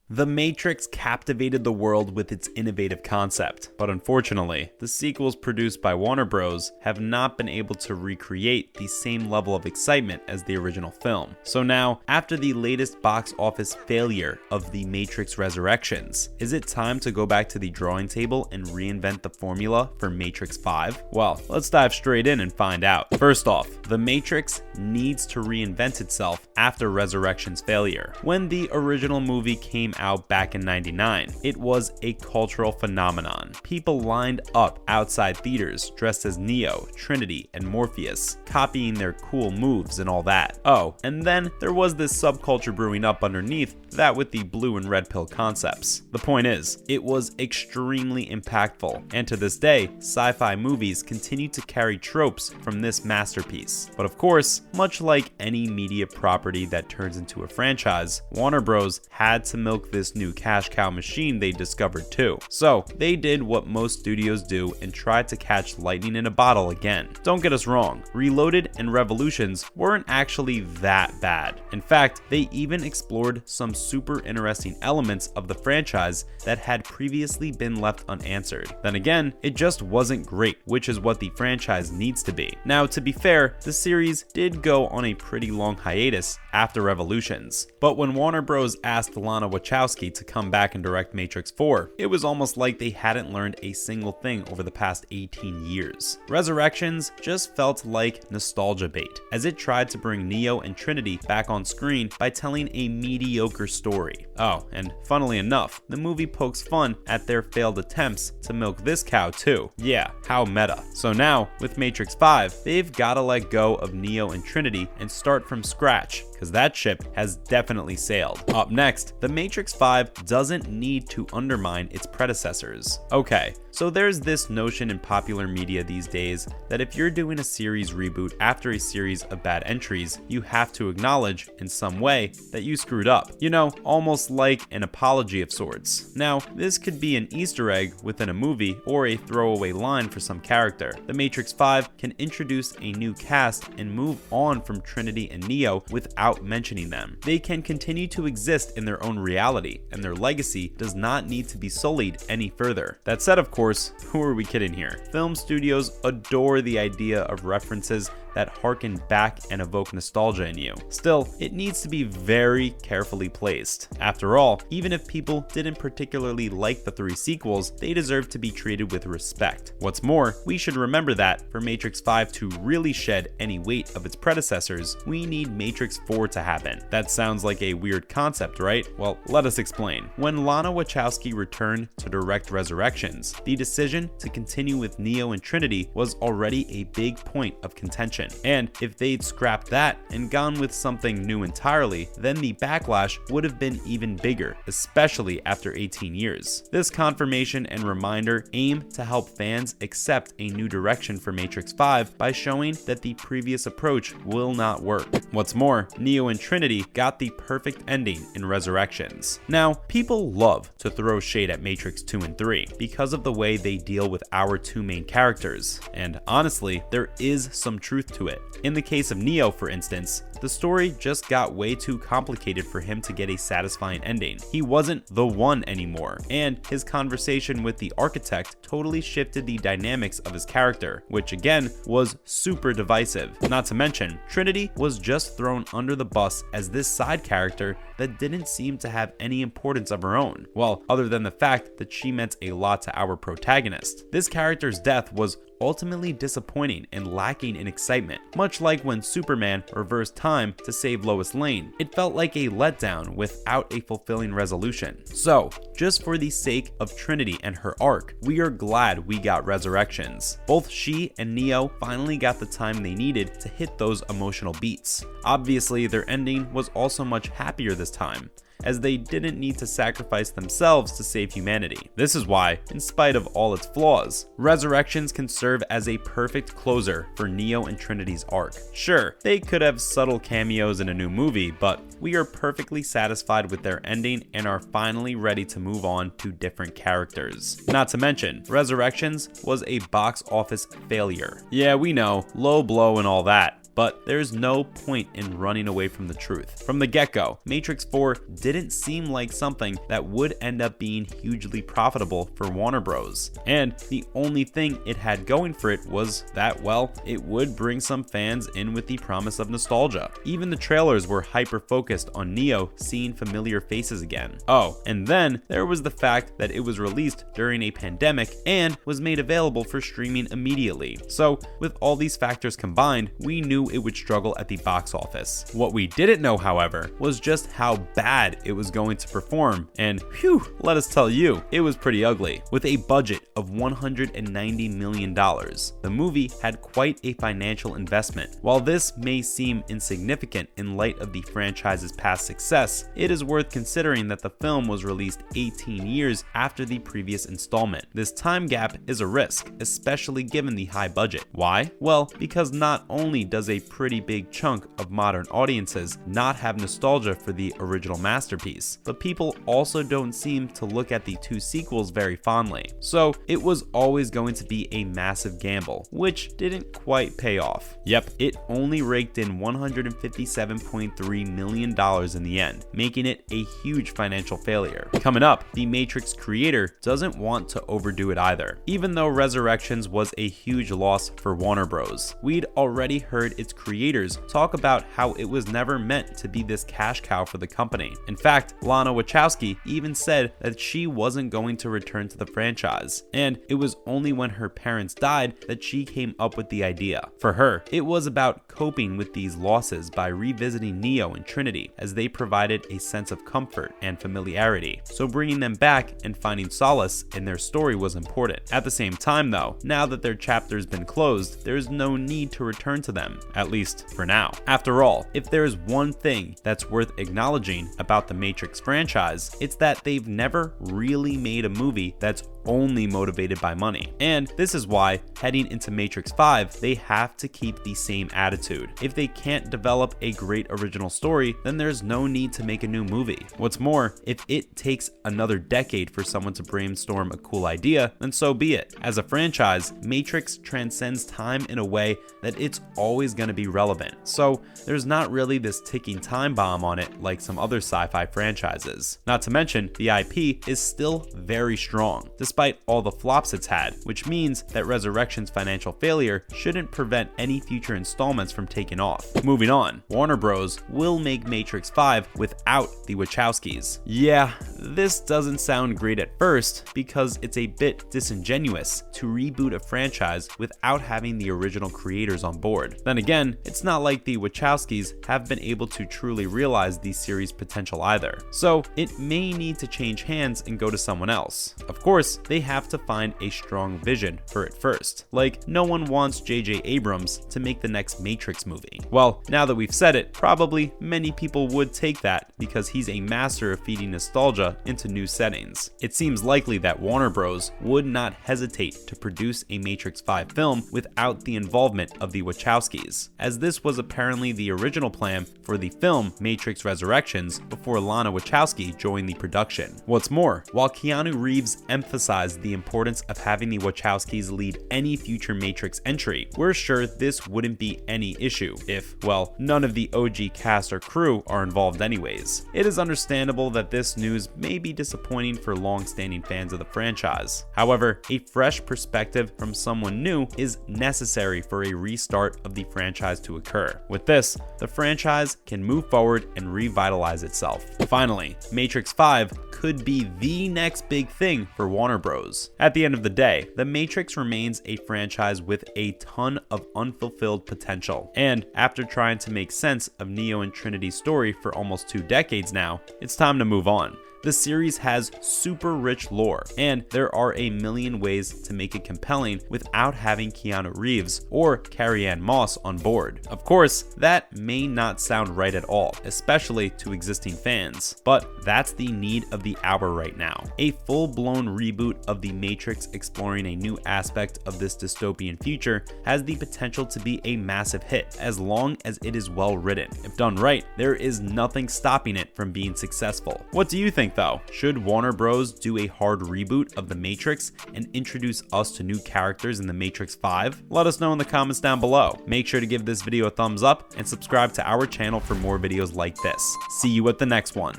The Matrix captivated the world with its innovative concept, but unfortunately, the sequels produced by Warner Bros. Have not been able to recreate the same level of excitement as the original film. So now, after the latest box office failure of The Matrix Resurrections, is it time to go back to the drawing table and reinvent the formula for Matrix 5? Well, let's dive straight in and find out. First off, The Matrix needs to reinvent itself after Resurrections' failure. When the original movie came out back in '99, it was a cultural phenomenon. People lined up outside theaters dressed as Neo, Trinity, and Morpheus, copying their cool moves and all that. Oh, and then there was this subculture brewing up underneath that with the blue and red pill concepts. The point is, it was extremely impactful, and to this day, sci-fi movies continue to carry tropes from this masterpiece. But of course, much like any media property that turns into a franchise, Warner Bros. Had to milk this new cash cow machine they discovered too. So they did what most studios do and tried to catch lightning in a bottle again. Don't get us wrong, Reloaded and Revolutions weren't actually that bad. In fact, they even explored some super interesting elements of the franchise that had previously been left unanswered. Then again, it just wasn't great, which is what the franchise needs to be. Now, to be fair, the series did go on a pretty long hiatus after Revolutions, but when Warner Bros. Asked Lana Wachowski to come back and direct Matrix 4, it was almost like they hadn't learned a single thing over the past 18 years. Resurrections just felt like nostalgia bait, as it tried to bring Neo and Trinity back on screen by telling a mediocre story. Oh, and funnily enough, the movie pokes fun at their failed attempts to milk this cow too. Yeah, how meta. So now, with Matrix 5, they've gotta let go of Neo and Trinity and start from scratch, because that ship has definitely sailed. Up next, The Matrix 5 doesn't need to undermine its predecessors. Okay, so there's this notion in popular media these days that if you're doing a series reboot after a series of bad entries, you have to acknowledge in some way that you screwed up. You know, almost like an apology of sorts. Now, this could be an Easter egg within a movie or a throwaway line for some character. The Matrix 5 can introduce a new cast and move on from Trinity and Neo without mentioning them. They can continue to exist in their own reality, and their legacy does not need to be sullied any further. That said, of course, who are we kidding here? Film studios adore the idea of references that harken back and evoke nostalgia in you. Still, it needs to be very carefully placed. After all, even if people didn't particularly like the 3 sequels, they deserve to be treated with respect. What's more, we should remember that for Matrix 5 to really shed any weight of its predecessors, we need Matrix 4 to happen. That sounds like a weird concept, right? Well, let us explain. When Lana Wachowski returned to direct Resurrections, the decision to continue with Neo and Trinity was already a big point of contention. And if they'd scrapped that and gone with something new entirely, then the backlash would have been even bigger, especially after 18 years. This confirmation and reminder aim to help fans accept a new direction for Matrix 5 by showing that the previous approach will not work. What's more, Neo and Trinity got the perfect ending in Resurrections. Now, people love to throw shade at Matrix 2 and 3 because of the way they deal with our 2 main characters, and honestly, there is some truth to it. In the case of Neo, for instance, the story just got way too complicated for him to get a satisfying ending. He wasn't the one anymore, and his conversation with the architect totally shifted the dynamics of his character, which again was super divisive. Not to mention, Trinity was just thrown under the bus as this side character that didn't seem to have any importance of her own. Well, other than the fact that she meant a lot to our protagonist. This character's death was ultimately disappointing and lacking in excitement. Much like when Superman reversed time to save Lois Lane, it felt like a letdown without a fulfilling resolution. So, just for the sake of Trinity and her arc, we are glad we got Resurrections. Both she and Neo finally got the time they needed to hit those emotional beats. Obviously, their ending was also much happier this time, as they didn't need to sacrifice themselves to save humanity. This is why, in spite of all its flaws, Resurrections can serve as a perfect closer for Neo and Trinity's arc. Sure, they could have subtle cameos in a new movie, but we are perfectly satisfied with their ending and are finally ready to move on to different characters. Not to mention, Resurrections was a box office failure. Yeah, we know, low blow and all that, but there's no point in running away from the truth. From the get-go, Matrix 4 didn't seem like something that would end up being hugely profitable for Warner Bros. And the only thing it had going for it was that, well, it would bring some fans in with the promise of nostalgia. Even the trailers were hyper-focused on Neo seeing familiar faces again. Oh, and then there was the fact that it was released during a pandemic and was made available for streaming immediately. So, with all these factors combined, we knew it would struggle at the box office. What we didn't know, however, was just how bad it was going to perform, and phew, let us tell you, it was pretty ugly. With a budget of $190 million, the movie had quite a financial investment. While this may seem insignificant in light of the franchise's past success, it is worth considering that the film was released 18 years after the previous installment. This time gap is a risk, especially given the high budget. Why? Well, because not only does a pretty big chunk of modern audiences not have nostalgia for the original masterpiece, but people also don't seem to look at the two sequels very fondly. So it was always going to be a massive gamble, which didn't quite pay off. Yep, it only raked in $157.3 million in the end, making it a huge financial failure. Coming up, the Matrix creator doesn't want to overdo it either. Even though Resurrections was a huge loss for Warner Bros., we'd already heard its creators talk about how it was never meant to be this cash cow for the company. In fact, Lana Wachowski even said that she wasn't going to return to the franchise, and it was only when her parents died that she came up with the idea. For her, it was about coping with these losses by revisiting Neo and Trinity, as they provided a sense of comfort and familiarity. So bringing them back and finding solace in their story was important. At the same time though, now that their chapter's been closed, there's no need to return to them, at least for now. After all, if there's one thing that's worth acknowledging about the Matrix franchise, it's that they've never really made a movie that's only motivated by money. And this is why, heading into Matrix 5, they have to keep the same attitude. If they can't develop a great original story, then there's no need to make a new movie. What's more, if it takes another decade for someone to brainstorm a cool idea, then so be it. As a franchise, Matrix transcends time in a way that it's always going to be relevant. So there's not really this ticking time bomb on it like some other sci-fi franchises. Not to mention, the IP is still very strong, despite all the flops it's had, which means that Resurrection's financial failure shouldn't prevent any future installments from taking off. Moving on, Warner Bros. Will make Matrix 5 without the Wachowskis. Yeah, this doesn't sound great at first because it's a bit disingenuous to reboot a franchise without having the original creators on board. Then again, it's not like the Wachowskis have been able to truly realize the series' potential either. So it may need to change hands and go to someone else. Of course, they have to find a strong vision for it first. Like, no one wants J.J. Abrams to make the next Matrix movie. Well, now that we've said it, probably many people would take that because he's a master of feeding nostalgia into new settings. It seems likely that Warner Bros. Would not hesitate to produce a Matrix 5 film without the involvement of the Wachowskis, as this was apparently the original plan for the film Matrix Resurrections before Lana Wachowski joined the production. What's more, while Keanu Reeves emphasized the importance of having the Wachowskis lead any future Matrix entry, we're sure this wouldn't be any issue if, well, none of the OG cast or crew are involved anyways. It is understandable that this news may be disappointing for long-standing fans of the franchise. However, a fresh perspective from someone new is necessary for a restart of the franchise to occur. With this, the franchise can move forward and revitalize itself. Finally, Matrix 5 could be the next big thing for Warner Bros. At the end of the day, The Matrix remains a franchise with a ton of unfulfilled potential. And after trying to make sense of Neo and Trinity's story for almost 2 decades now, it's time to move on. The series has super rich lore, and there are a million ways to make it compelling without having Keanu Reeves or Carrie-Anne Moss on board. Of course, that may not sound right at all, especially to existing fans, but that's the need of the hour right now. A full-blown reboot of The Matrix exploring a new aspect of this dystopian future has the potential to be a massive hit, as long as it is well written. If done right, there is nothing stopping it from being successful. What do you think, think though? Should Warner Bros. Do a hard reboot of The Matrix and introduce us to new characters in The Matrix 5? Let us know in the comments down below. Make sure to give this video a thumbs up and subscribe to our channel for more videos like this. See you at the next one.